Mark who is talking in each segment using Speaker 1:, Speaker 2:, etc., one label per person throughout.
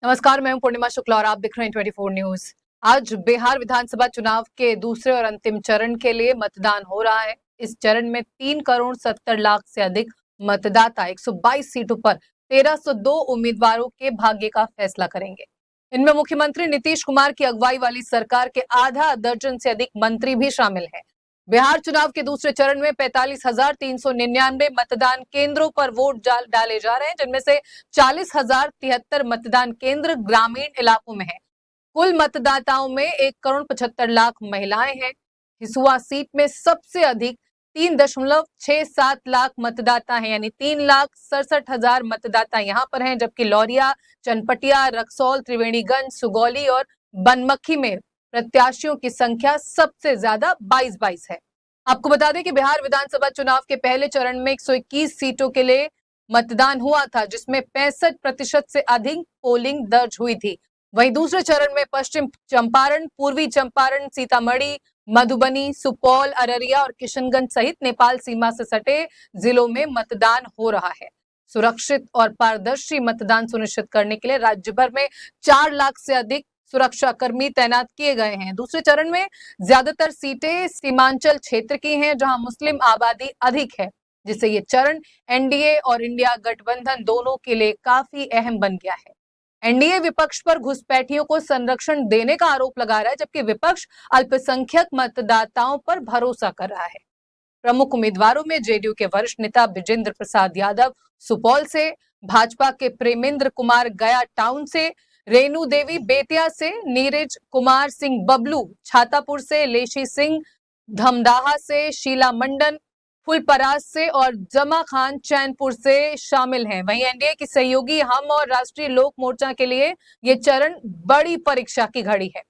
Speaker 1: नमस्कार, मैं हूं पूर्णिमा शुक्ला और आप देख रहे हैं 24 न्यूज। आज बिहार विधानसभा चुनाव के दूसरे और अंतिम चरण के लिए मतदान हो रहा है। इस चरण में 3,70,00,000 से अधिक मतदाता 122 सीटों पर 1,302 उम्मीदवारों के भाग्य का फैसला करेंगे। इनमें मुख्यमंत्री नीतीश कुमार की अगुवाई वाली सरकार के आधा दर्जन से अधिक मंत्री भी शामिल हैं। बिहार चुनाव के दूसरे चरण में 45,399 मतदान केंद्रों पर वोट डाले जा रहे हैं, जिनमें से 40,073 मतदान केंद्र ग्रामीण इलाकों में है। कुल मतदाताओं में 1,75,00,000 महिलाएं हैं। हिसुआ सीट में सबसे अधिक 3.67 लाख मतदाता हैं, यानी 3,67,000 मतदाता यहाँ पर हैं, जबकि लौरिया, चनपटिया, रक्सौल, त्रिवेणीगंज, सुगौली और बनमक्खी में प्रत्याशियों की संख्या सबसे ज्यादा 22 है। आपको बता दें कि बिहार विधानसभा चुनाव के पहले चरण में 121 सीटों के लिए मतदान हुआ था, जिसमें 65% से अधिक पोलिंग दर्ज हुई थी। वहीं दूसरे चरण में पश्चिम चंपारण, पूर्वी चंपारण, सीतामढ़ी, मधुबनी, सुपौल, अररिया और किशनगंज सहित नेपाल सीमा से सटे जिलों में मतदान हो रहा है। सुरक्षित और पारदर्शी मतदान सुनिश्चित करने के लिए राज्य भर में 4 लाख से अधिक सुरक्षा कर्मी तैनात किए गए हैं। दूसरे चरण में ज्यादातर सीटें सीमांचल क्षेत्र की हैं, जहां मुस्लिम आबादी अधिक है, जिससे ये चरण एनडीए और इंडिया गठबंधन दोनों के लिए काफी अहम बन गया है। एनडीए विपक्ष पर घुसपैठियों को संरक्षण देने का आरोप लगा रहा है, जबकि विपक्ष अल्पसंख्यक मतदाताओं पर भरोसा कर रहा है। प्रमुख उम्मीदवारों में जेडीयू के वरिष्ठ नेता विजेंद्र प्रसाद यादव सुपौल से, भाजपा के प्रेमेंद्र कुमार गया टाउन से, रेणु देवी बेतिया से, नीरज कुमार सिंह बबलू छातापुर से, लेशी सिंह धमदाहा से, शीला मंडन फुलपरास से और जमा खान चैनपुर से शामिल हैं। वहीं एनडीए की सहयोगी हम और राष्ट्रीय लोक मोर्चा के लिए ये चरण बड़ी परीक्षा की घड़ी है।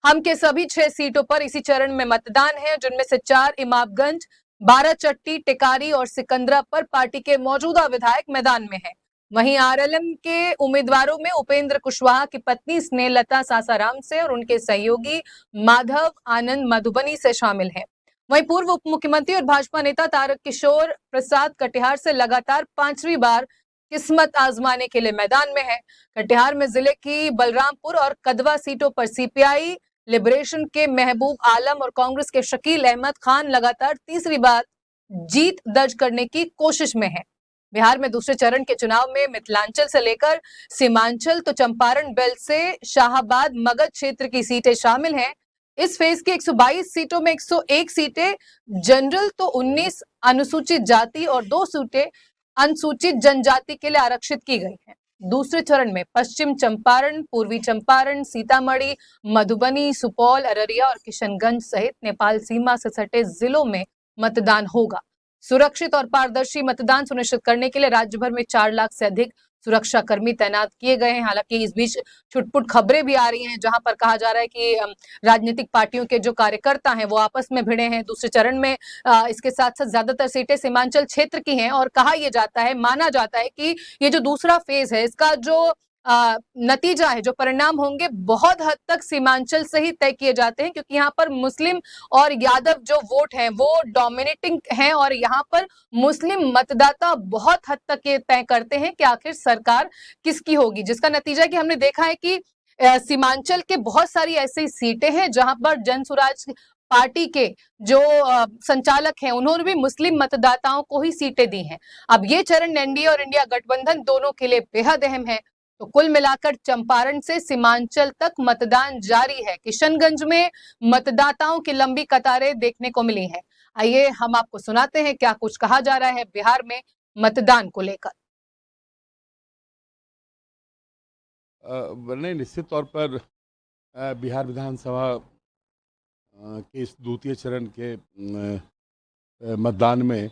Speaker 1: हम के सभी 6 सीटों पर इसी चरण में मतदान है, जिनमें से 4 इमामगंज, बाराचट्टी, टिकारी और सिकंदरा पर पार्टी के मौजूदा विधायक मैदान में हैं। वहीं आरएलएम के उम्मीदवारों में उपेंद्र कुशवाहा की पत्नी स्नेहलता सासाराम से और उनके सहयोगी माधव आनंद मधुबनी से शामिल हैं। वहीं पूर्व उप मुख्यमंत्री और भाजपा नेता तारकिशोर प्रसाद कटिहार से लगातार 5वीं बार किस्मत आजमाने के लिए मैदान में है। कटिहार में जिले की बलरामपुर और कदवा सीटों पर सीपीआई लिबरेशन के महबूब आलम और कांग्रेस के शकील अहमद खान लगातार तीसरी बार जीत दर्ज करने की कोशिश में है। बिहार में दूसरे चरण के चुनाव में मिथिलांचल से लेकर सीमांचल तो चंपारण बेल्ट से शाहाबाद मगध क्षेत्र की सीटें शामिल हैं। इस फेज की 122 सीटों में 101 सीटें जनरल तो 19 अनुसूचित जाति और 2 सीटें अनुसूचित जनजाति के लिए आरक्षित की गई हैं। दूसरे चरण में पश्चिम चंपारण, पूर्वी चंपारण, सीतामढ़ी, मधुबनी, सुपौल, अररिया और किशनगंज सहित नेपाल सीमा से सटे जिलों में मतदान होगा। सुरक्षित और पारदर्शी मतदान सुनिश्चित करने के लिए राज्य भर में 4 लाख से अधिक सुरक्षा कर्मी तैनात किए गए हैं। हालांकि इस बीच छुटपुट खबरें भी आ रही हैं, जहां पर कहा जा रहा है कि राजनीतिक पार्टियों के जो कार्यकर्ता हैं वो आपस में भिड़े हैं। दूसरे चरण में इसके साथ साथ ज्यादातर सीटें सीमांचल क्षेत्र की हैं और कहा यह जाता है, माना जाता है कि ये जो दूसरा फेज है, इसका जो नतीजा है, जो परिणाम होंगे, बहुत हद तक सीमांचल से ही तय किए जाते हैं, क्योंकि यहाँ पर मुस्लिम और यादव जो वोट हैं वो डोमिनेटिंग हैं और यहाँ पर मुस्लिम मतदाता बहुत हद तक ये तय करते हैं कि आखिर सरकार किसकी होगी, जिसका नतीजा कि हमने देखा है कि सीमांचल के बहुत सारी ऐसी सीटें हैं जहां पर जनसुराज पार्टी के जो संचालक हैं उन्होंने भी मुस्लिम मतदाताओं को ही सीटें दी हैं। अब ये चरण एनडीए और इंडिया गठबंधन दोनों के लिए बेहद अहम है। तो कुल मिलाकर चंपारण से सीमांचल तक मतदान जारी है। किशनगंज में मतदाताओं की लंबी कतारें देखने को मिली हैं। आइए हम आपको सुनाते हैं क्या कुछ कहा जा रहा है बिहार में मतदान को लेकर।
Speaker 2: नहीं, निश्चित तौर पर बिहार विधानसभा के इस द्वितीय चरण के मतदान में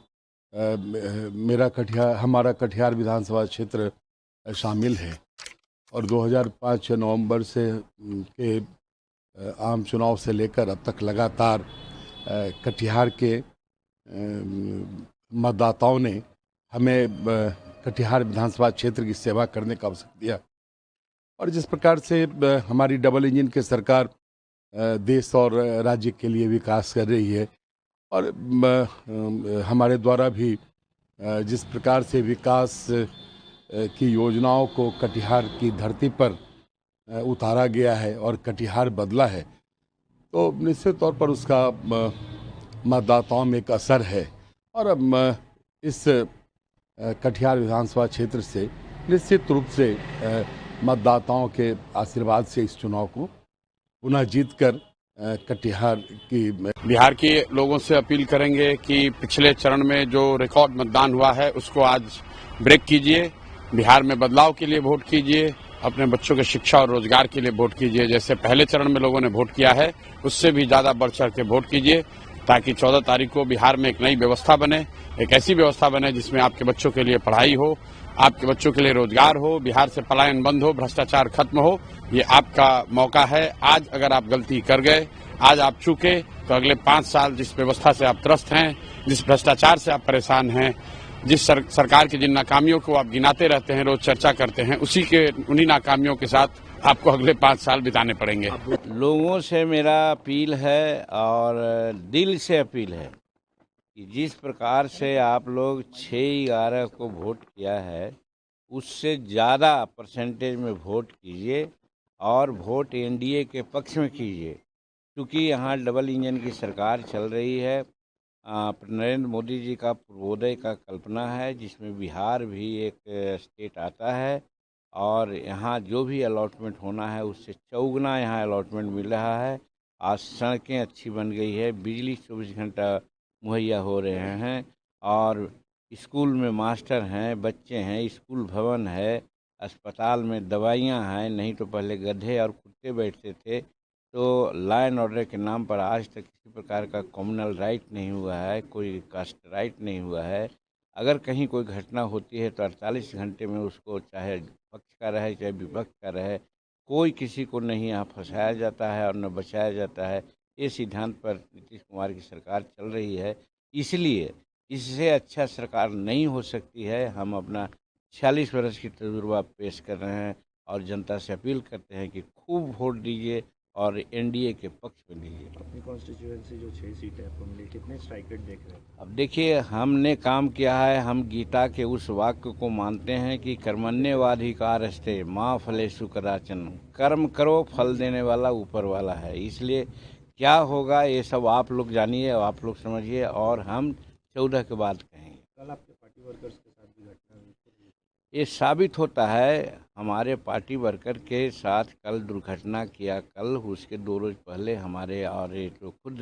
Speaker 2: हमारा कटिहार विधानसभा क्षेत्र शामिल है और 2005 नवंबर से के आम चुनाव से लेकर अब तक लगातार कटिहार के मतदाताओं ने हमें कटिहार विधानसभा क्षेत्र की सेवा करने का अवसर दिया और जिस प्रकार से हमारी डबल इंजन की सरकार देश और राज्य के लिए विकास कर रही है और हमारे द्वारा भी जिस प्रकार से विकास की योजनाओं को कटिहार की धरती पर उतारा गया है और कटिहार बदला है, तो निश्चित तौर पर उसका मतदाताओं में एक असर है। और अब इस कटिहार विधानसभा क्षेत्र से निश्चित रूप से मतदाताओं के आशीर्वाद से इस चुनाव को पुनः जीतकर कटिहार की
Speaker 3: बिहार के लोगों से अपील करेंगे कि पिछले चरण में जो रिकॉर्ड मतदान हुआ है उसको आज ब्रेक कीजिए, बिहार में बदलाव के लिए वोट कीजिए, अपने बच्चों के शिक्षा और रोजगार के लिए वोट कीजिए। जैसे पहले चरण में लोगों ने वोट किया है उससे भी ज्यादा बढ़ चढ़ के वोट कीजिए, ताकि 14 तारीख को बिहार में एक नई व्यवस्था बने, एक ऐसी व्यवस्था बने जिसमें आपके बच्चों के लिए पढ़ाई हो, आपके बच्चों के लिए रोजगार हो, बिहार से पलायन बंद हो, भ्रष्टाचार खत्म हो। ये आपका मौका है। आज अगर आप गलती कर गए, आज आप चूके, तो अगले 5 साल जिस व्यवस्था से आप त्रस्त हैं, जिस भ्रष्टाचार से आप परेशान हैं, जिस सरकार की जिन नाकामियों को आप गिनाते रहते हैं, रोज चर्चा करते हैं, उन्हीं नाकामियों के साथ आपको अगले 5 साल बिताने पड़ेंगे।
Speaker 4: लोगों से मेरा अपील है और दिल से अपील है कि जिस प्रकार से आप लोग 6/11 को वोट किया है उससे ज़्यादा परसेंटेज में वोट कीजिए और वोट एनडीए के पक्ष में कीजिए, क्योंकि यहाँ डबल इंजन की सरकार चल रही है। नरेंद्र मोदी जी का पूर्वोदय का कल्पना है, जिसमें बिहार भी एक स्टेट आता है और यहाँ जो भी अलॉटमेंट होना है उससे चौगुना यहाँ अलॉटमेंट मिल रहा है। आज सड़कें अच्छी बन गई है, बिजली 24 घंटा मुहैया हो रहे हैं और स्कूल में मास्टर हैं, बच्चे हैं, स्कूल भवन है, अस्पताल में दवाइयाँ हैं। नहीं तो पहले गधे और कुत्ते बैठते थे। तो लॉ एंड ऑर्डर के नाम पर आज तक किसी प्रकार का कम्युनल राइट नहीं हुआ है, कोई कास्ट राइट नहीं हुआ है। अगर कहीं कोई घटना होती है तो 48 घंटे में उसको, चाहे पक्ष का रहे चाहे विपक्ष का रहे, कोई किसी को नहीं यहाँ फंसाया जाता है और न बचाया जाता है। ये सिद्धांत पर नीतीश कुमार की सरकार चल रही है, इसलिए इससे अच्छा सरकार नहीं हो सकती है। हम अपना 46 वर्ष की तजुर्बा पेश कर रहे हैं और जनता से अपील करते हैं कि खूब वोट दीजिए और एनडीए के पक्ष में दीजिए।
Speaker 5: अपनी कॉन्स्टिट्यूएंसी जो 6 सीटें आपको मिली, कितने स्ट्राइक रेट देख रहे हैं?
Speaker 4: अब देखिए, हमने काम किया है, हम गीता के उस वाक्य को मानते हैं कि कर्मण्येवाधिकारस्ते माँ फलेषु कदाचन, कर्म करो फल देने वाला ऊपर वाला है। इसलिए क्या होगा ये सब आप लोग जानिए, आप लोग समझिए और हम 14 के बाद कहेंगे।
Speaker 5: कल आपके पार्टी वर्कर्स के साथ भी घटना हुई,
Speaker 4: ये साबित होता है हमारे पार्टी वर्कर के साथ कल दुर्घटना किया। कल उसके 2 रोज पहले हमारे और जो खुद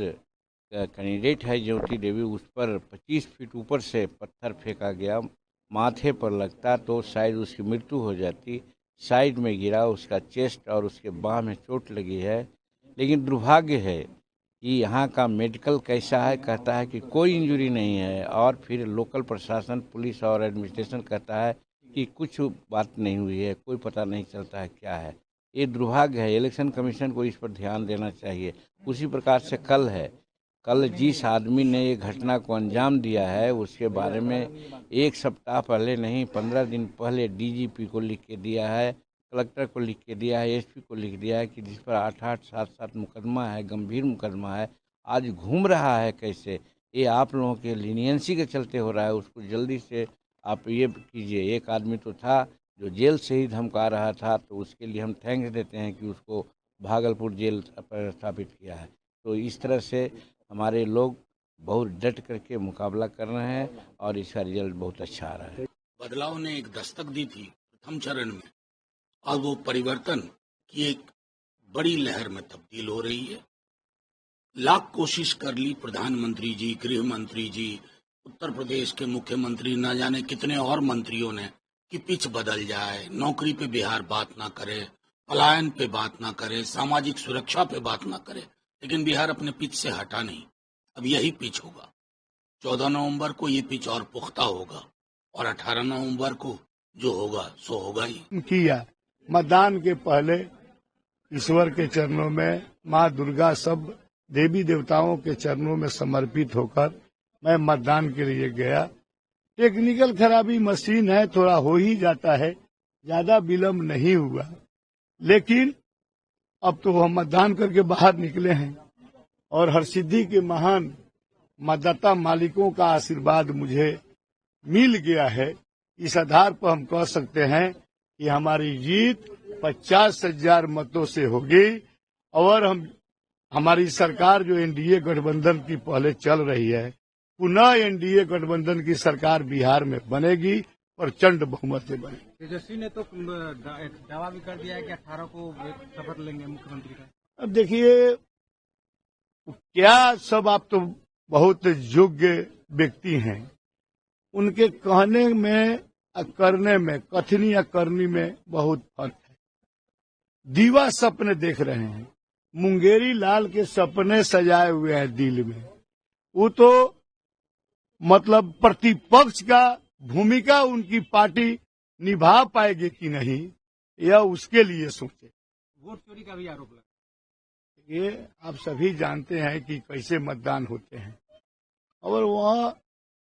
Speaker 4: कैंडिडेट है ज्योति देवी, उस पर 25 फीट ऊपर से पत्थर फेंका गया, माथे पर लगता तो शायद उसकी मृत्यु हो जाती। साइड में गिरा, उसका चेस्ट और उसके बाह में चोट लगी है। लेकिन दुर्भाग्य है कि यहाँ का मेडिकल कैसा है, कहता है कि कोई इंजरी नहीं है, और फिर लोकल प्रशासन, पुलिस और एडमिनिस्ट्रेशन कहता है कि कुछ बात नहीं हुई है, कोई पता नहीं चलता है क्या है। ये दुर्भाग्य है। इलेक्शन कमीशन को इस पर ध्यान देना चाहिए। उसी प्रकार से कल जिस आदमी ने ये घटना को अंजाम दिया है उसके बारे में 1 सप्ताह पहले नहीं, 15 दिन पहले डीजीपी को लिख के दिया है, कलेक्टर को लिख के दिया है, एसपी को लिख दिया है कि जिस पर 8-8, 7-7 मुकदमा है, गंभीर मुकदमा है, आज घूम रहा है कैसे। ये आप लोगों के लीनियंसी के चलते हो रहा है। उसको जल्दी से आप ये कीजिए। एक आदमी तो था जो जेल से ही धमका रहा था, तो उसके लिए हम थैंक्स देते हैं कि उसको भागलपुर जेल पर स्थापित किया है। तो इस तरह से हमारे लोग बहुत डट करके मुकाबला कर रहे हैं और इसका रिजल्ट बहुत अच्छा आ रहा है।
Speaker 6: बदलाव ने एक दस्तक दी थी प्रथम चरण में, और वो परिवर्तन की एक बड़ी लहर में तब्दील हो रही है। लाख कोशिश कर ली प्रधानमंत्री जी, गृह मंत्री जी, उत्तर प्रदेश के मुख्यमंत्री, न जाने कितने और मंत्रियों ने कि पिच बदल जाए, नौकरी पे बिहार बात ना करे, पलायन पे बात ना करे, सामाजिक सुरक्षा पे बात ना करे, लेकिन बिहार अपने पिच से हटा नहीं। अब यही पिच होगा। 14 नवंबर को ये पिच और पुख्ता होगा और 18 नवंबर को जो होगा सो होगा ही।
Speaker 7: किया मतदान के पहले ईश्वर के चरणों में, माँ दुर्गा, सब देवी देवताओं के चरणों में समर्पित होकर मैं मतदान के लिए गया। टेक्निकल खराबी मशीन है, थोड़ा हो ही जाता है, ज्यादा विलम्ब नहीं हुआ, लेकिन अब तो हम मतदान करके बाहर निकले हैं और हरसिद्धि के महान मतदाता मालिकों का आशीर्वाद मुझे मिल गया है। इस आधार पर हम कह सकते हैं कि हमारी जीत 50,000 मतों से होगी और हमारी सरकार जो एनडीए गठबंधन की पहले चल रही है, पुनः एनडीए गठबंधन की सरकार बिहार में बनेगी, प्रचंड बहुमत से बनेगी।
Speaker 5: तेजस्वी ने तो दावा भी कर दिया है कि 18 को शपथ लेंगे मुख्यमंत्री का।
Speaker 7: अब देखिए, क्या सब आप तो बहुत योग्य व्यक्ति हैं, उनके कहने में और करने में, कथनी या करनी में बहुत फर्क है। दीवा सपने देख रहे हैं, मुंगेरी लाल के सपने सजाए हुए हैं दिल में। वो तो मतलब प्रतिपक्ष का भूमिका उनकी पार्टी निभा पाएगी कि नहीं, यह उसके लिए सोचे।
Speaker 5: वोट चोरी का भी आरोप लगा।
Speaker 7: ये आप सभी जानते हैं कि कैसे मतदान होते हैं, और वहाँ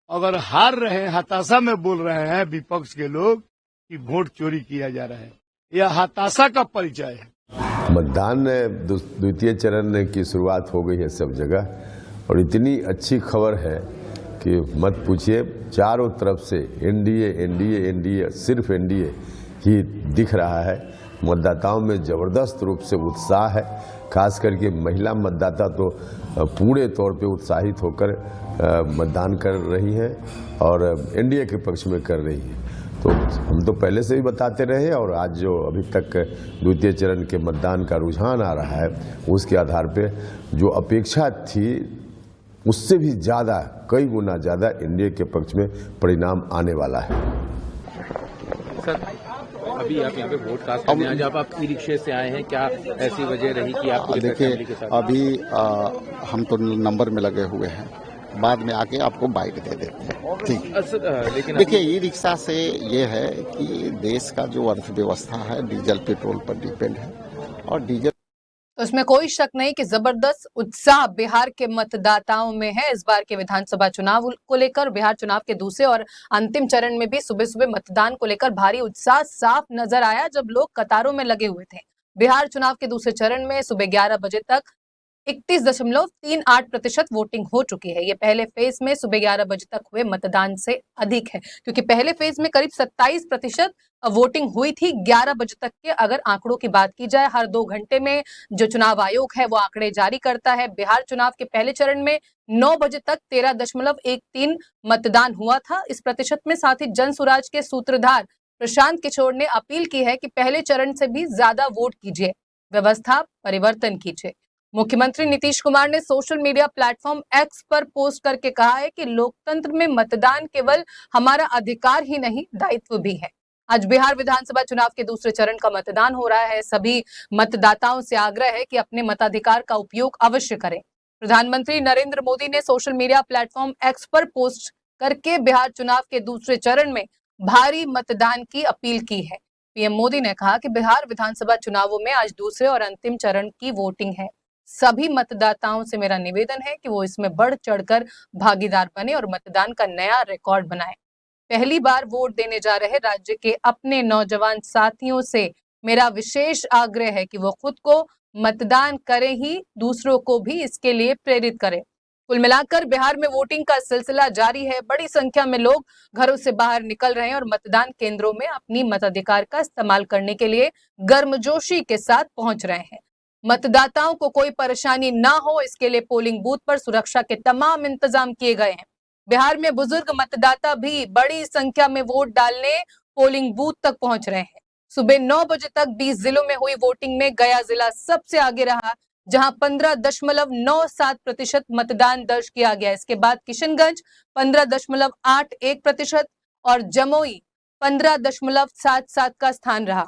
Speaker 7: अगर हार रहे हैं, हताशा में बोल रहे हैं विपक्ष के लोग कि वोट चोरी किया जा रहा है, यह हताशा का परिचय है।
Speaker 8: मतदान द्वितीय चरण की शुरुआत हो गई है सब जगह, और इतनी अच्छी खबर है कि मत पूछिए, चारों तरफ से एनडीए एनडीए एनडीए, सिर्फ एनडीए ही दिख रहा है। मतदाताओं में जबरदस्त रूप से उत्साह है, खास करके महिला मतदाता तो पूरे तौर पे उत्साहित होकर मतदान कर रही हैं और एनडीए के पक्ष में कर रही हैं। तो हम तो पहले से ही बताते रहे, और आज जो अभी तक द्वितीय चरण के मतदान का रुझान आ रहा है, उसके आधार पे जो अपेक्षा थी उससे भी ज़्यादा, कई गुना ज़्यादा एनडीए के पक्ष में परिणाम आने वाला है।
Speaker 9: सर, अभी आप यहाँ पे वोट कास्ट करने आज आप ई रिक्शे से आए हैं, क्या ऐसी वजह रही कि आप
Speaker 10: देखिए अभी हम तो नंबर में लगे हुए हैं, बाद में आके आपको बाइक दे देते हैं, ठीक।
Speaker 9: लेकिन
Speaker 10: देखिए ई रिक्शा से ये है कि देश का जो अर्थव्यवस्था है डीजल पेट्रोल पर डिपेंड है, और डीजल
Speaker 1: तो इसमें कोई शक नहीं कि जबरदस्त उत्साह बिहार के मतदाताओं में है। इस बार के विधानसभा चुनाव को लेकर बिहार चुनाव के दूसरे और अंतिम चरण में भी सुबह सुबह मतदान को लेकर भारी उत्साह साफ नजर आया, जब लोग कतारों में लगे हुए थे। बिहार चुनाव के दूसरे चरण में सुबह 11 बजे तक 31.38% वोटिंग हो चुकी है। ये पहले फेज में सुबह 11 बजे तक हुए मतदान से अधिक है, क्योंकि पहले फेज में करीब 27% वोटिंग हुई थी 11 बजे तक के। अगर आंकड़ों की बात की जाए, हर 2 घंटे में जो चुनाव आयोग है वो आंकड़े जारी करता है। बिहार चुनाव के पहले चरण में 9 बजे तक 13.13 मतदान हुआ था इस प्रतिशत में। साथ ही जन सुराज के सूत्रधार प्रशांत किशोर ने अपील की है कि पहले चरण से भी ज्यादा वोट कीजिए, व्यवस्था परिवर्तन कीजिए। मुख्यमंत्री नीतीश कुमार ने सोशल मीडिया प्लेटफॉर्म एक्स पर पोस्ट करके कहा है कि लोकतंत्र में मतदान केवल हमारा अधिकार ही नहीं, दायित्व भी है। आज बिहार विधानसभा चुनाव के दूसरे चरण का मतदान हो रहा है। सभी मतदाताओं से आग्रह है कि अपने मताधिकार का उपयोग अवश्य करें। प्रधानमंत्री नरेंद्र मोदी ने सोशल मीडिया प्लेटफॉर्म एक्स पर पोस्ट करके बिहार चुनाव के दूसरे चरण में भारी मतदान की अपील की है। पीएम मोदी ने कहा कि बिहार विधानसभा चुनावों में आज दूसरे और अंतिम चरण की वोटिंग है। सभी मतदाताओं से मेरा निवेदन है कि वो इसमें बढ़ चढ़कर भागीदार बने और मतदान का नया रिकॉर्ड बनाएं। पहली बार वोट देने जा रहे राज्य के अपने नौजवान साथियों से मेरा विशेष आग्रह है कि वो खुद को मतदान करें ही दूसरों को भी इसके लिए प्रेरित करें। कुल मिलाकर बिहार में वोटिंग का सिलसिला जारी है। बड़ी संख्या में लोग घरों से बाहर निकल रहे हैं और मतदान केंद्रों में अपनी मताधिकार का इस्तेमाल करने के लिए गर्मजोशी के साथ पहुंच रहे हैं। मतदाताओं को कोई परेशानी ना हो, इसके लिए पोलिंग बूथ पर सुरक्षा के तमाम इंतजाम किए गए हैं। बिहार में बुजुर्ग मतदाता भी बड़ी संख्या में वोट डालने पोलिंग बूथ तक पहुंच रहे हैं। सुबह 9 बजे तक 20 जिलों में हुई वोटिंग में गया जिला सबसे आगे रहा, जहां 15.97% मतदान दर्ज किया गया। इसके बाद किशनगंज 15.81% और जमुई 15.77 का स्थान रहा।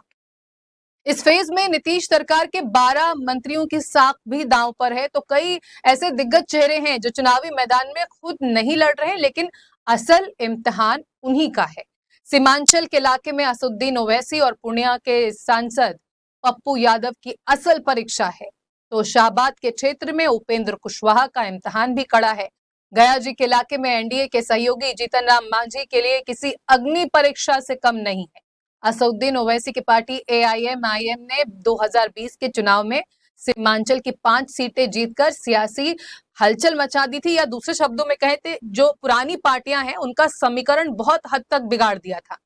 Speaker 1: इस फेज में नीतीश सरकार के 12 मंत्रियों की साख भी दांव पर है। तो कई ऐसे दिग्गज चेहरे हैं जो चुनावी मैदान में खुद नहीं लड़ रहे, लेकिन असल इम्तिहान उन्हीं का है। सीमांचल के इलाके में असदुद्दीन ओवैसी और पूर्णिया के सांसद पप्पू यादव की असल परीक्षा है, तो शाहबाद के क्षेत्र में उपेंद्र कुशवाहा का इम्तिहान भी कड़ा है। गया जी के इलाके में एनडीए के सहयोगी जीतन राम मांझी के लिए किसी अग्नि परीक्षा से कम नहीं है। असदुद्दीन ओवैसी की पार्टी AIMIM ने 2020 के चुनाव में सीमांचल की 5 सीटें जीतकर सियासी हलचल मचा दी थी, या दूसरे शब्दों में कहे तो जो पुरानी पार्टियां हैं उनका समीकरण बहुत हद तक बिगाड़ दिया था।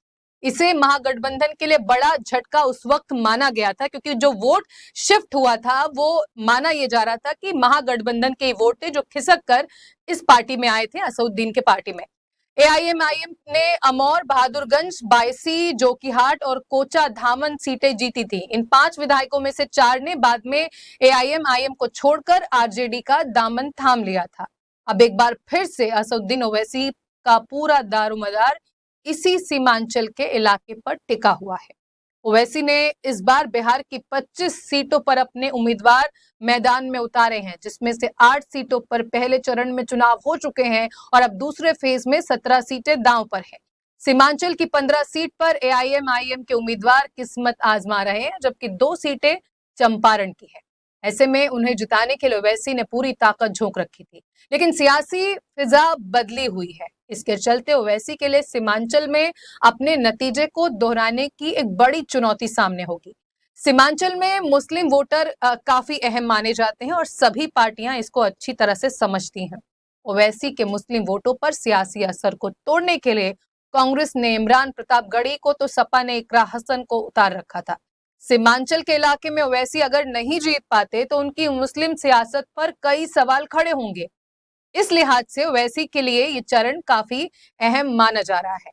Speaker 1: इसे महागठबंधन के लिए बड़ा झटका उस वक्त माना गया था, क्योंकि जो वोट शिफ्ट हुआ था वो माना यह जा रहा था कि महागठबंधन के वोट थे जो खिसक कर इस पार्टी में आए थे, असदुद्दीन के पार्टी में। एआईएमआईएम ने अमौर, बहादुरगंज, बायसी, जोकीहाट और कोचा धामन सीटें जीती थी। इन 5 विधायकों में से 4 ने बाद में एआईएमआईएम को छोड़कर आरजेडी का दामन थाम लिया था। अब एक बार फिर से असदुद्दीन ओवैसी का पूरा दारोमदार इसी सीमांचल के इलाके पर टिका हुआ है। ओवैसी ने इस बार बिहार की 25 सीटों पर अपने उम्मीदवार मैदान में उतारे हैं, जिसमें से 8 सीटों पर पहले चरण में चुनाव हो चुके हैं और अब दूसरे फेज में 17 सीटें दांव पर हैं। सीमांचल की 15 सीट पर एआईएमआईएम के उम्मीदवार किस्मत आजमा रहे हैं, जबकि 2 सीटें चंपारण की है। ऐसे में उन्हें जिताने के लिए ओवैसी ने पूरी ताकत झोंक रखी थी, लेकिन सियासी फिजा बदली हुई है। इसके चलते ओवैसी के लिए सीमांचल में अपने नतीजे को दोहराने की एक बड़ी चुनौती सामने होगी। सीमांचल में मुस्लिम वोटर काफी अहम माने जाते हैं और सभी पार्टियां इसको अच्छी तरह से समझती हैं। ओवैसी के मुस्लिम वोटों पर सियासी असर को तोड़ने के लिए कांग्रेस ने इमरान प्रतापगढ़ी को तो सपा ने इकरा हसन को उतार रखा था। सीमांचल के इलाके में ओवैसी अगर नहीं जीत पाते तो उनकी मुस्लिम सियासत पर कई सवाल खड़े होंगे। इस लिहाज से ओवैसी के लिए ये चरण काफी अहम माना जा रहा है।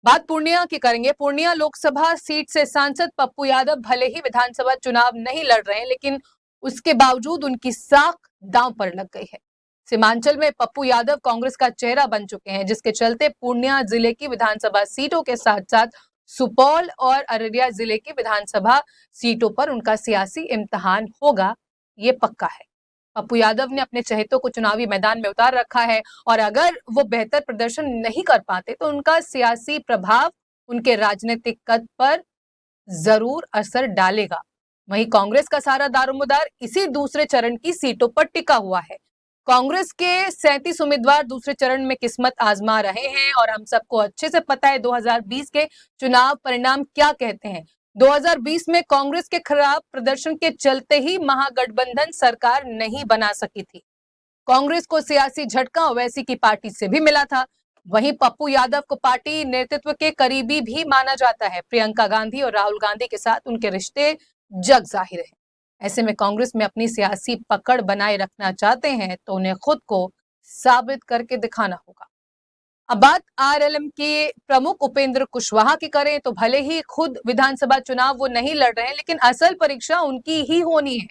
Speaker 1: बात पूर्णिया की करेंगे। पूर्णिया लोकसभा सीट से सांसद पप्पू यादव भले ही विधानसभा चुनाव नहीं लड़ रहे हैं, लेकिन उसके बावजूद उनकी साख दांव पर लग गई है। सीमांचल में पप्पू यादव कांग्रेस का चेहरा बन चुके हैं, जिसके चलते पूर्णिया जिले की विधानसभा सीटों के साथ साथ सुपौल और अररिया जिले की विधानसभा सीटों पर उनका सियासी इम्तिहान होगा, ये पक्का है। पप्पू यादव ने अपने चहेतों को चुनावी मैदान में उतार रखा है और अगर वो बेहतर प्रदर्शन नहीं कर पाते तो उनका सियासी प्रभाव उनके राजनीतिक कद पर जरूर असर डालेगा। वहीं कांग्रेस का सारा दारोमदार इसी दूसरे चरण की सीटों पर टिका हुआ है। कांग्रेस के 37 उम्मीदवार दूसरे चरण में किस्मत आजमा रहे हैं और हम सबको अच्छे से पता है 2020 के चुनाव परिणाम क्या कहते हैं। 2020 में कांग्रेस के खराब प्रदर्शन के चलते ही महागठबंधन सरकार नहीं बना सकी थी। कांग्रेस को सियासी झटका ओवैसी की पार्टी से भी मिला था। वहीं पप्पू यादव को पार्टी नेतृत्व के करीबी भी माना जाता है। प्रियंका गांधी और राहुल गांधी के साथ उनके रिश्ते जग जाहिर है। ऐसे में कांग्रेस में अपनी सियासी पकड़ बनाए रखना चाहते हैं तो उन्हें खुद को साबित करके दिखाना होगा। अब बात आरएलएम के प्रमुख उपेंद्र कुशवाहा की करें तो भले ही खुद विधानसभा चुनाव वो नहीं लड़ रहे हैं, लेकिन असल परीक्षा उनकी ही होनी है।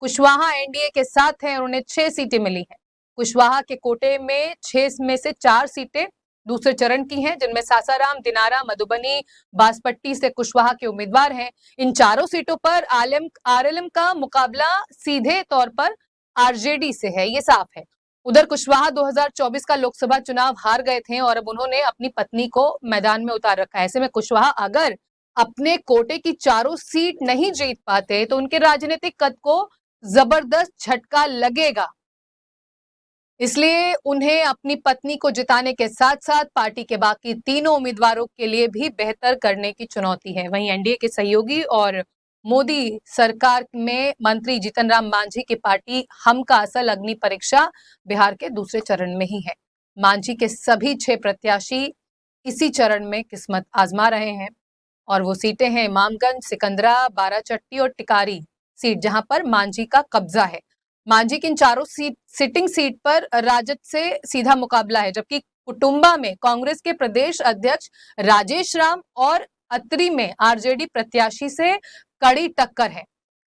Speaker 1: कुशवाहा एनडीए के साथ हैं और उन्हें 6 सीटें मिली हैं। कुशवाहा के कोटे में 6 में से 4 सीटें दूसरे चरण की हैं, जिनमें सासाराम, दिनारा, मधुबनी, बांसपट्टी से कुशवाहा के उम्मीदवार हैं। इन चारों सीटों पर आरएलएम का मुकाबला सीधे तौर पर आरजेडी से है, ये साफ है। उधर कुशवाहा 2024 का लोकसभा चुनाव हार गए थे और अब उन्होंने अपनी पत्नी को मैदान में उतार रखा है। ऐसे में कुशवाहा अगर अपने कोटे की चारों सीट नहीं जीत पाते तो उनके राजनीतिक कद को जबरदस्त झटका लगेगा। इसलिए उन्हें अपनी पत्नी को जिताने के साथ साथ पार्टी के बाकी तीनों उम्मीदवारों के लिए भी बेहतर करने की चुनौती है। वहीं एनडीए के सहयोगी और मोदी सरकार में मंत्री जीतन राम मांझी की पार्टी हम का असल अग्नि परीक्षा बिहार के दूसरे चरण में ही है। मांझी के सभी 6 प्रत्याशी इसी चरण में किस्मत आजमा रहे हैं और वो सीटें हैं इमामगंज, सिकंदरा, बाराचट्टी और टिकारी सीट, जहां पर मांझी का कब्जा है। मांझी की इन चारों सिटिंग सीट पर राजद से सीधा मुकाबला है, जबकि कुटुंबा में कांग्रेस के प्रदेश अध्यक्ष राजेश राम और अत्री में आरजेडी प्रत्याशी से कड़ी टक्कर है।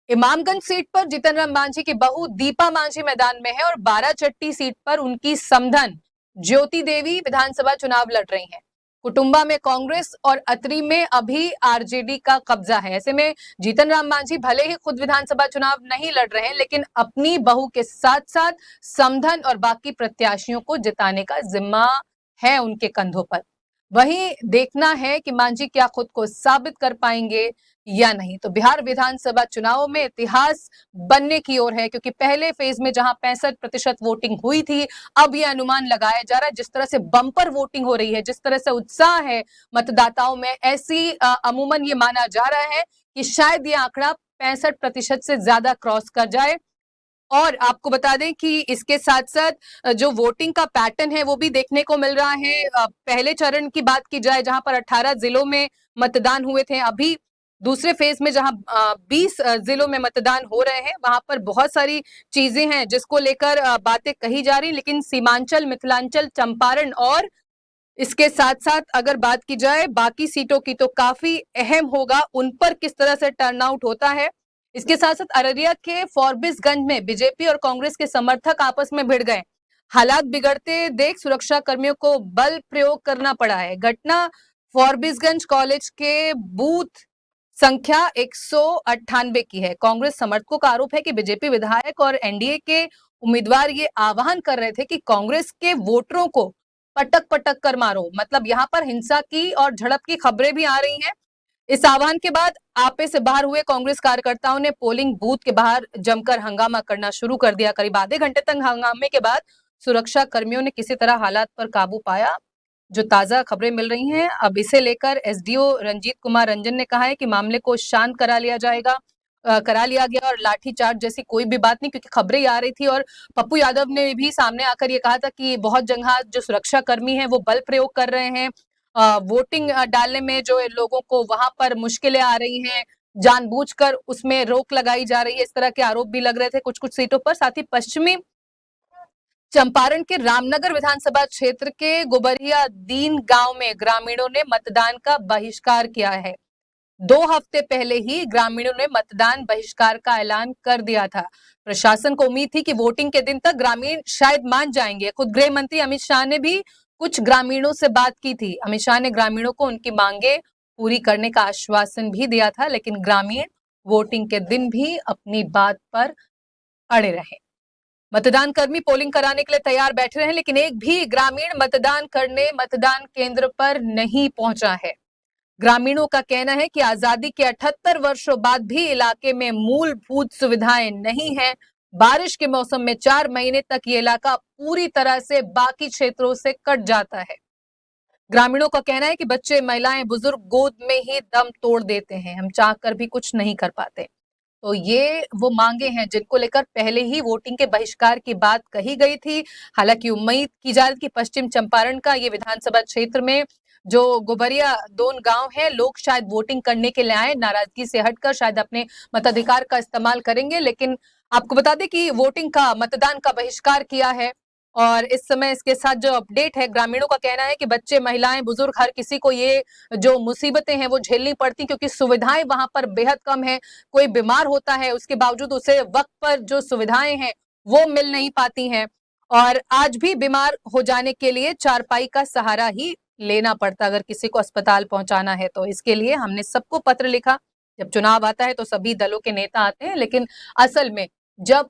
Speaker 1: इमामगंज सीट पर जीतन राम मांझी की बहू दीपा मांझी मैदान में है और बाराचट्टी सीट पर उनकी समधन ज्योति देवी विधानसभा चुनाव लड़ रही हैं। कुटुंबा में कांग्रेस और अत्री में अभी आरजेडी का कब्जा है। ऐसे में जीतन राम मांझी भले ही खुद विधानसभा चुनाव नहीं लड़ रहे हैं, लेकिन अपनी बहू के साथ साथ समधन और बाकी प्रत्याशियों को जिताने का जिम्मा है उनके कंधों पर। वहीं देखना है कि मांझी क्या खुद को साबित कर पाएंगे या नहीं। तो बिहार विधानसभा चुनाव में इतिहास बनने की ओर है, क्योंकि पहले फेज में जहां 65% वोटिंग हुई थी, अब यह अनुमान लगाया जा रहा है जिस तरह से बम्पर वोटिंग हो रही है, जिस तरह से उत्साह है मतदाताओं में, ऐसी अमूमन ये माना जा रहा है कि शायद ये आंकड़ा 65% से ज्यादा क्रॉस कर जाए। और आपको बता दें कि इसके साथ साथ जो वोटिंग का पैटर्न है वो भी देखने को मिल रहा है। पहले चरण की बात की जाए जहां पर 18 जिलों में मतदान हुए थे, अभी दूसरे फेज में जहां 20 जिलों में मतदान हो रहे हैं, वहां पर बहुत सारी चीजें हैं जिसको लेकर बातें कही जा रही, लेकिन सीमांचल, मिथिलांचल, चंपारण और इसके साथ साथ अगर बात की जाए बाकी सीटों की तो काफी अहम होगा उन पर किस तरह से टर्नआउट होता है। इसके साथ साथ अररिया के फॉरबिसगंज में बीजेपी और कांग्रेस के समर्थक आपस में भिड़ गए। हालात बिगड़ते देख सुरक्षा कर्मियों को बल प्रयोग करना पड़ा है। घटना फॉरबिसगंज कॉलेज के बूथ संख्या 198 की है। कांग्रेस समर्थकों का आरोप है कि बीजेपी विधायक और एनडीए के उम्मीदवार ये आह्वान कर रहे थे कि कांग्रेस के वोटरों को पटक पटक कर मारो। मतलब यहाँ पर हिंसा की और झड़प की खबरें भी आ रही हैं। इस आह्वान के बाद आपे से बाहर हुए कांग्रेस कार्यकर्ताओं ने पोलिंग बूथ के बाहर जमकर हंगामा करना शुरू कर दिया। करीब आधे घंटे तक हंगामे के बाद सुरक्षा कर्मियों ने किसी तरह हालात पर काबू पाया। जो ताजा खबरें मिल रही हैं, अब इसे लेकर एसडीओ रंजीत कुमार रंजन ने कहा है कि मामले को शांत करा लिया गया और लाठीचार्ज जैसी कोई भी बात नहीं, क्योंकि खबरें आ रही थी। और पप्पू यादव ने भी सामने आकर ये कहा था कि बहुत जगह जो सुरक्षा कर्मी हैं वो बल प्रयोग कर रहे हैं, वोटिंग डालने में जो लोगों को वहां पर मुश्किलें आ रही हैं, जानबूझकर उसमें रोक लगाई जा रही है, इस तरह के आरोप भी लग रहे थे कुछ कुछ सीटों पर। साथ ही पश्चिमी चंपारण के रामनगर विधानसभा क्षेत्र के गोबरिया दीन गांव में ग्रामीणों ने मतदान का बहिष्कार किया है। 2 हफ्ते पहले ही ग्रामीणों ने मतदान बहिष्कार का ऐलान कर दिया था। प्रशासन को उम्मीद थी कि वोटिंग के दिन तक ग्रामीण शायद मान जाएंगे। खुद गृह मंत्री अमित शाह ने भी कुछ ग्रामीणों से बात की थी। अमित शाह ने ग्रामीणों को उनकी मांगे पूरी करने का आश्वासन भी दिया था, लेकिन ग्रामीण वोटिंग के दिन भी अपनी बात पर अड़े रहे। मतदान कर्मी पोलिंग कराने के लिए तैयार बैठे रहे, लेकिन एक भी ग्रामीण मतदान करने मतदान केंद्र पर नहीं पहुंचा है। ग्रामीणों का कहना है कि आजादी के 78 वर्षों बाद भी इलाके में मूलभूत सुविधाएं नहीं है। बारिश के मौसम में 4 महीने तक ये इलाका पूरी तरह से बाकी क्षेत्रों से कट जाता है। ग्रामीणों का कहना है कि बच्चे, महिलाएं, बुजुर्ग गोद में ही दम तोड़ देते हैं, हम चाहकर भी कुछ नहीं कर पाते। तो ये वो मांगे हैं जिनको लेकर पहले ही वोटिंग के बहिष्कार की बात कही गई थी। हालांकि उम्मीद की जा रही थी कि पश्चिम चंपारण का ये विधानसभा क्षेत्र में जो गोबरिया दोन गांव है, लोग शायद वोटिंग करने के लिए आए, नाराजगी से हटकर शायद अपने मताधिकार का इस्तेमाल करेंगे। लेकिन आपको बता दें कि वोटिंग का, मतदान का बहिष्कार किया है। और इस समय इसके साथ जो अपडेट है, ग्रामीणों का कहना है कि बच्चे, महिलाएं, बुजुर्ग, हर किसी को ये जो मुसीबतें हैं वो झेलनी पड़ती, क्योंकि सुविधाएं वहां पर बेहद कम है। कोई बीमार होता है, उसके बावजूद उसे वक्त पर जो सुविधाएं हैं वो मिल नहीं पाती हैं। और आज भी बीमार हो जाने के लिए चारपाई का सहारा ही लेना पड़ता अगर किसी को अस्पताल पहुंचाना है तो। इसके लिए हमने सबको पत्र लिखा। जब चुनाव आता है तो सभी दलों के नेता आते हैं, लेकिन असल में जब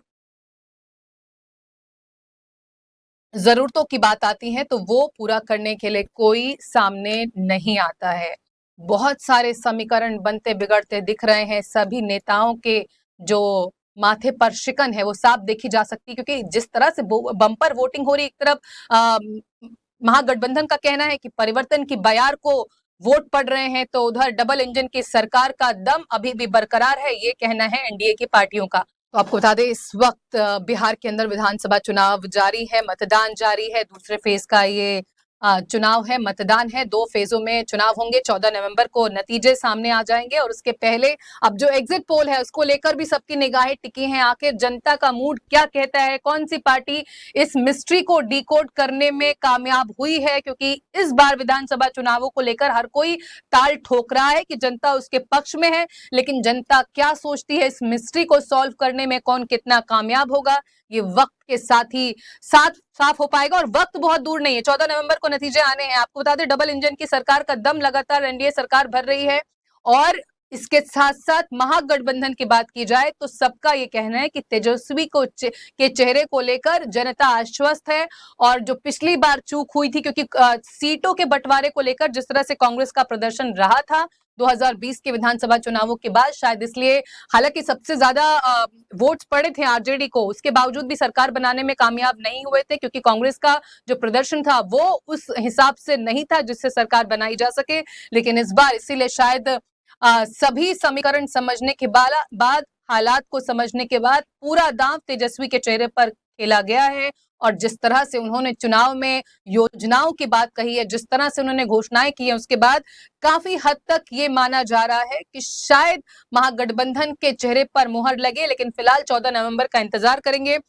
Speaker 1: जरूरतों की बात आती है तो वो पूरा करने के लिए कोई सामने नहीं आता है। बहुत सारे समीकरण बनते बिगड़ते दिख रहे हैं। सभी नेताओं के जो माथे पर शिकन है वो साफ देखी जा सकती है, क्योंकि जिस तरह से बम्पर वोटिंग हो रही, एक तरफ महागठबंधन का कहना है कि परिवर्तन की बयार को वोट पड़ रहे हैं, तो उधर डबल इंजन की सरकार का दम अभी भी बरकरार है, ये कहना है एनडीए की पार्टियों का। तो आपको बता दें, इस वक्त बिहार के अंदर विधानसभा चुनाव जारी है, मतदान जारी है। दूसरे फेज का ये चुनाव है, मतदान है। 2 फेजों में चुनाव होंगे। 14 नवंबर को नतीजे सामने आ जाएंगे और उसके पहले अब जो एग्जिट पोल है उसको लेकर भी सबकी निगाहें टिकी हैं। आखिर जनता का मूड क्या कहता है, कौन सी पार्टी इस मिस्ट्री को डिकोड करने में कामयाब हुई है, क्योंकि इस बार विधानसभा चुनावों को लेकर हर कोई ताल ठोक रहा है कि जनता उसके पक्ष में है। लेकिन जनता क्या सोचती है, इस मिस्ट्री को सॉल्व करने में कौन कितना कामयाब होगा, ये वक्त के साथ ही साफ हो पाएगा। और वक्त बहुत दूर नहीं है, 14 नवंबर को नतीजे आने हैं। आपको बता दें, डबल इंजन की सरकार का दम लगातार एनडीए सरकार भर रही है। और इसके साथ साथ महागठबंधन की बात की जाए तो सबका ये कहना है कि तेजस्वी के चेहरे को लेकर जनता आश्वस्त है। और जो पिछली बार चूक हुई थी, क्योंकि सीटों के बंटवारे को लेकर जिस तरह से कांग्रेस का प्रदर्शन रहा था 2020 के विधानसभा चुनावों के बाद, शायद इसलिए, हालांकि सबसे ज्यादा वोट्स पड़े थे आरजेडी को, उसके बावजूद भी सरकार बनाने में कामयाब नहीं हुए थे, क्योंकि कांग्रेस का जो प्रदर्शन था वो उस हिसाब से नहीं था जिससे सरकार बनाई जा सके। लेकिन इस बार इसीलिए शायद सभी समीकरण समझने के बाद हालात को समझने के बाद पूरा दांव तेजस्वी के चेहरे पर खेला गया है और जिस तरह से उन्होंने चुनाव में योजनाओं की बात कही है, जिस तरह से उन्होंने घोषणाएं की है, उसके बाद काफी हद तक ये माना जा रहा है कि शायद महागठबंधन के चेहरे पर मुहर लगे। लेकिन फिलहाल 14 नवंबर का इंतजार करेंगे।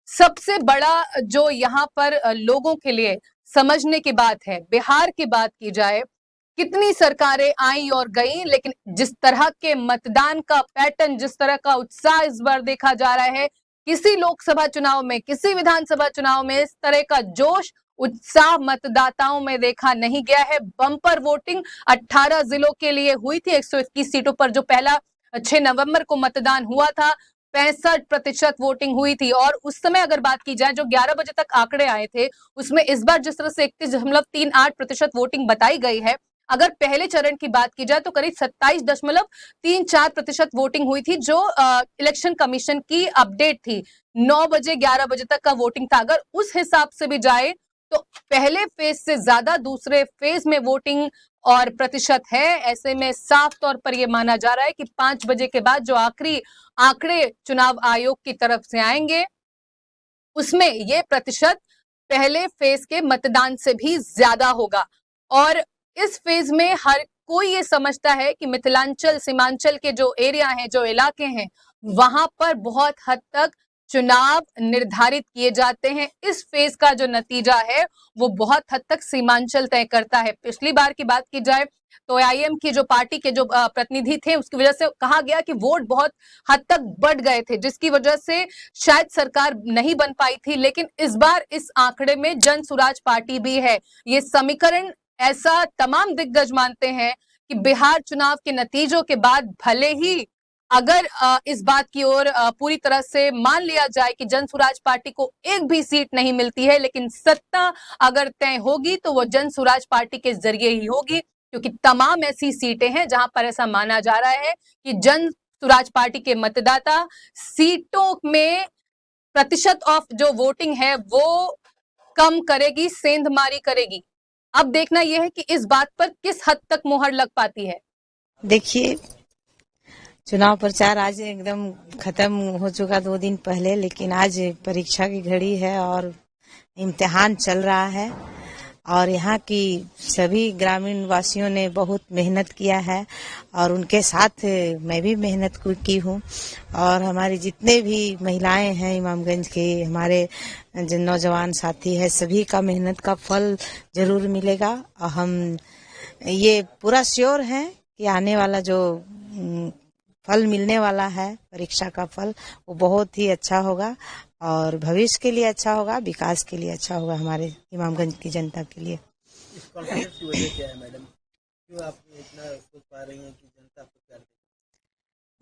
Speaker 1: सबसे बड़ा जो यहाँ पर लोगों के लिए समझने की बात है, बिहार की बात की जाए, कितनी सरकारें आई और गई, लेकिन जिस तरह के मतदान का पैटर्न, जिस तरह का उत्साह इस बार देखा जा रहा है, किसी लोकसभा चुनाव में, किसी विधानसभा चुनाव में इस तरह का जोश उत्साह मतदाताओं में देखा नहीं गया है। बम्पर वोटिंग 18 जिलों के लिए हुई थी। 121 सीटों पर जो पहला 6 नवंबर को मतदान हुआ था, 65% वोटिंग हुई थी। और उस समय अगर बात की जाए, जो 11 बजे तक आंकड़े आए थे, उसमें इस बार जिस तरह से 31.38% वोटिंग बताई गई है, अगर पहले चरण की बात की जाए तो करीब 27.34% वोटिंग हुई थी, जो इलेक्शन कमीशन की अपडेट थी। 9 बजे 11 बजे तक का वोटिंग था। अगर उस हिसाब से भी जाए तो पहले फेज से ज्यादा दूसरे फेज में वोटिंग और प्रतिशत है। ऐसे में साफ तौर पर यह माना जा रहा है कि 5 बजे के बाद जो आखिरी आंकड़े चुनाव आयोग की तरफ से आएंगे, उसमें यह प्रतिशत पहले फेज के मतदान से भी ज्यादा होगा। और इस फेज में हर कोई ये समझता है कि मिथिलांचल, सीमांचल के जो एरिया हैं, जो इलाके हैं, वहां पर बहुत हद तक चुनाव निर्धारित किए जाते हैं। इस फेज का जो नतीजा है वो बहुत हद तक सीमांचल तय करता है। पिछली बार की बात की जाए तो आईएम की जो पार्टी के जो प्रतिनिधि थे, उसकी वजह से कहा गया कि वोट बहुत हद तक बढ़ गए थे, जिसकी वजह से शायद सरकार नहीं बन पाई थी। लेकिन इस बार इस आंकड़े में जन सुराज पार्टी भी है। ये समीकरण ऐसा तमाम दिग्गज मानते हैं कि बिहार चुनाव के नतीजों के बाद भले ही अगर इस बात की ओर पूरी तरह से मान लिया जाए कि जन सुराज पार्टी को एक भी सीट नहीं मिलती है, लेकिन सत्ता अगर तय होगी तो वो जन सुराज पार्टी के जरिए ही होगी, क्योंकि तमाम ऐसी सीटें हैं जहां पर ऐसा माना जा रहा है कि जन सुराज पार्टी के मतदाता सीटों में प्रतिशत ऑफ जो वोटिंग है वो कम करेगी, सेंधमारी करेगी। अब देखना यह है कि इस बात पर किस हद तक मुहर लग पाती है।
Speaker 11: देखिए, चुनाव प्रचार आज एकदम खत्म हो चुका 2 दिन पहले, लेकिन आज परीक्षा की घड़ी है और इम्तिहान चल रहा है और यहाँ की सभी ग्रामीण वासियों ने बहुत मेहनत किया है और उनके साथ मैं भी मेहनत की हूँ। और हमारी जितने भी महिलाएं हैं इमामगंज के, हमारे जो नौजवान साथी है, सभी का मेहनत का फल जरूर मिलेगा। और हम ये पूरा श्योर हैं कि आने वाला जो फल मिलने वाला है, परीक्षा का फल, वो बहुत ही अच्छा होगा और भविष्य के लिए अच्छा होगा, विकास के लिए अच्छा होगा हमारे इमामगंज की जनता के लिए।
Speaker 5: इस कॉन्फिडेंस की वजह क्या है मैडम? क्यों आप इतना सोच पा रही हैं कि जनता आपको प्यार देगी?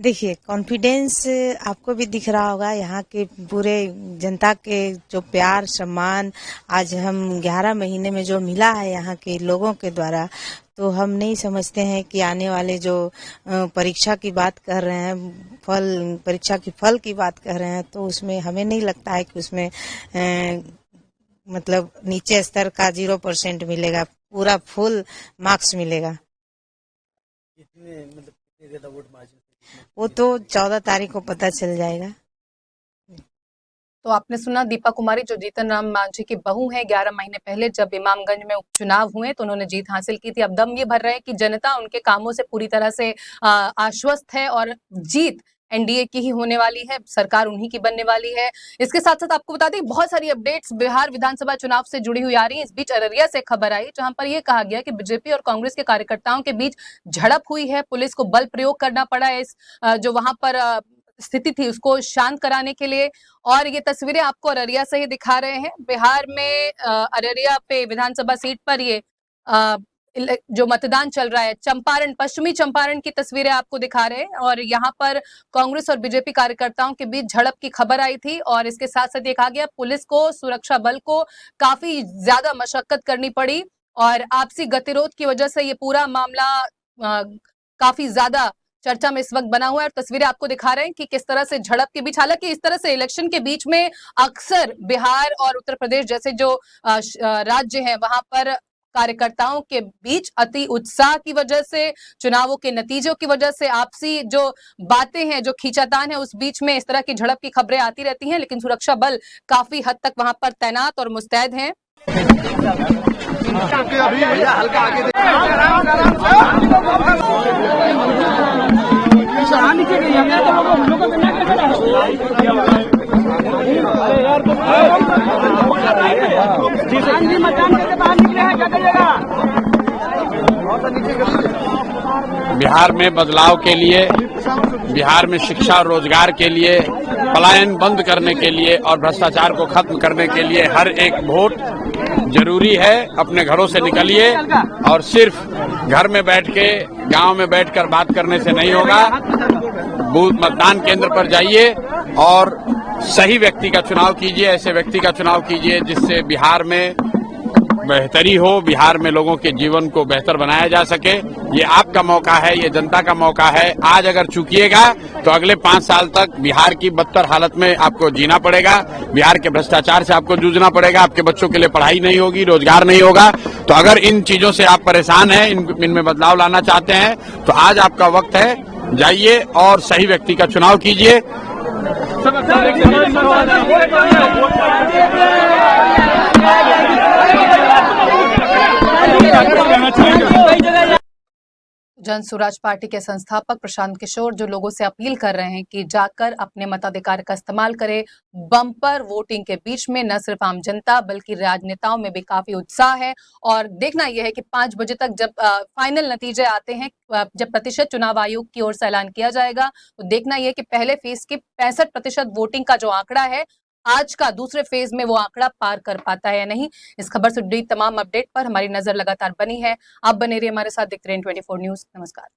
Speaker 11: देखिए, कॉन्फिडेंस आपको भी दिख रहा होगा। यहाँ के पूरे जनता के जो प्यार सम्मान आज हम 11 महीने में जो मिला है यहाँ के लोगों के द्वारा, तो हम नहीं समझते हैं कि आने वाले जो परीक्षा की बात कर रहे हैं, परीक्षा की फल की बात कर रहे हैं, तो उसमें हमें नहीं लगता है कि उसमें मतलब नीचे स्तर का 0% मिलेगा, पूरा फुल मार्क्स मिलेगा।
Speaker 5: कितने ज्यादा वोट मार्जिन?
Speaker 11: वो तो 14 तारीख को पता चल जाएगा।
Speaker 1: तो आपने सुना दीपा कुमारी, जो जीतन राम मांझी की बहू है। 11 महीने पहले जब इमामगंज में उपचुनाव हुए तो उन्होंने जीत हासिल की थी। अब दम ये भर रहे हैं कि जनता उनके कामों से पूरी तरह से आश्वस्त है और जीत एनडीए की ही होने वाली है, सरकार उन्हीं की बनने वाली है। इसके साथ साथ आपको बता दें, बहुत सारी अपडेट्स बिहार विधानसभा चुनाव से जुड़ी हुई आ रही है। इस बीच अररिया से खबर आई, जहां पर यह कहा गया कि बीजेपी और कांग्रेस के कार्यकर्ताओं के बीच झड़प हुई है। पुलिस को बल प्रयोग करना पड़ा है इस जो वहां पर स्थिति थी उसको शांत कराने के लिए। और ये तस्वीरें आपको अररिया से ही दिखा रहे हैं। बिहार में अररिया पे विधानसभा सीट पर ये जो मतदान चल रहा है, चंपारण, पश्चिमी चंपारण की तस्वीरें आपको दिखा रहे हैं। और यहाँ पर कांग्रेस और बीजेपी कार्यकर्ताओं के बीच झड़प की खबर आई थी और इसके साथ साथ ये कहा गया पुलिस को, सुरक्षा बल को काफी ज्यादा मशक्कत करनी पड़ी और आपसी गतिरोध की वजह से ये पूरा मामला काफी ज्यादा चर्चा में इस वक्त बना हुआ है। और तस्वीरें आपको दिखा रहे हैं कि किस तरह से झड़प के बीच, हालांकि इस तरह से इलेक्शन के बीच में अक्सर बिहार और उत्तर प्रदेश जैसे जो राज्य हैं वहां पर कार्यकर्ताओं के बीच अति उत्साह की वजह से, चुनावों के नतीजों की वजह से, आपसी जो बातें हैं, जो खींचातान है, उस बीच में इस तरह की झड़प की खबरें आती रहती हैं, लेकिन सुरक्षा बल काफी हद तक वहां पर तैनात और मुस्तैद हैं।
Speaker 3: बिहार में बदलाव के लिए, बिहार में शिक्षा और रोजगार के लिए, पलायन बंद करने के लिए और भ्रष्टाचार को खत्म करने के लिए हर एक वोट जरूरी है। अपने घरों से निकलिए और सिर्फ घर में बैठ के, गांव में बैठकर बात करने से नहीं होगा। बूथ मतदान केंद्र पर जाइए और सही व्यक्ति का चुनाव कीजिए, ऐसे व्यक्ति का चुनाव कीजिए जिससे बिहार में बेहतरी हो, बिहार में लोगों के जीवन को बेहतर बनाया जा सके। ये आपका मौका है, ये जनता का मौका है। आज अगर चूकिएगा तो अगले 5 साल तक बिहार की बदतर हालत में आपको जीना पड़ेगा, बिहार के भ्रष्टाचार से आपको जूझना पड़ेगा, आपके बच्चों के लिए पढ़ाई नहीं होगी, रोजगार नहीं होगा। तो अगर इन चीजों से आप परेशान हैं, इनमें बदलाव लाना चाहते हैं, तो आज आपका वक्त है, जाइए और सही व्यक्ति का चुनाव कीजिए।
Speaker 1: जन स्वराज पार्टी के संस्थापक प्रशांत किशोर जो लोगों से अपील कर रहे हैं कि जाकर अपने मताधिकार का इस्तेमाल करें। बम्पर वोटिंग के बीच में न सिर्फ आम जनता बल्कि राजनेताओं में भी काफी उत्साह है और देखना यह है कि 5 बजे तक जब फाइनल नतीजे आते हैं, जब प्रतिशत चुनाव आयोग की ओर से ऐलान किया जाएगा, तो देखना यह है कि पहले फेज की 65% वोटिंग का जो आंकड़ा है, आज का दूसरे फेज में वो आंकड़ा पार कर पाता है या नहीं। इस खबर से जुड़ी तमाम अपडेट पर हमारी नजर लगातार बनी है। आप बने रहिए हमारे साथ, देखते रहिए 24 न्यूज। नमस्कार।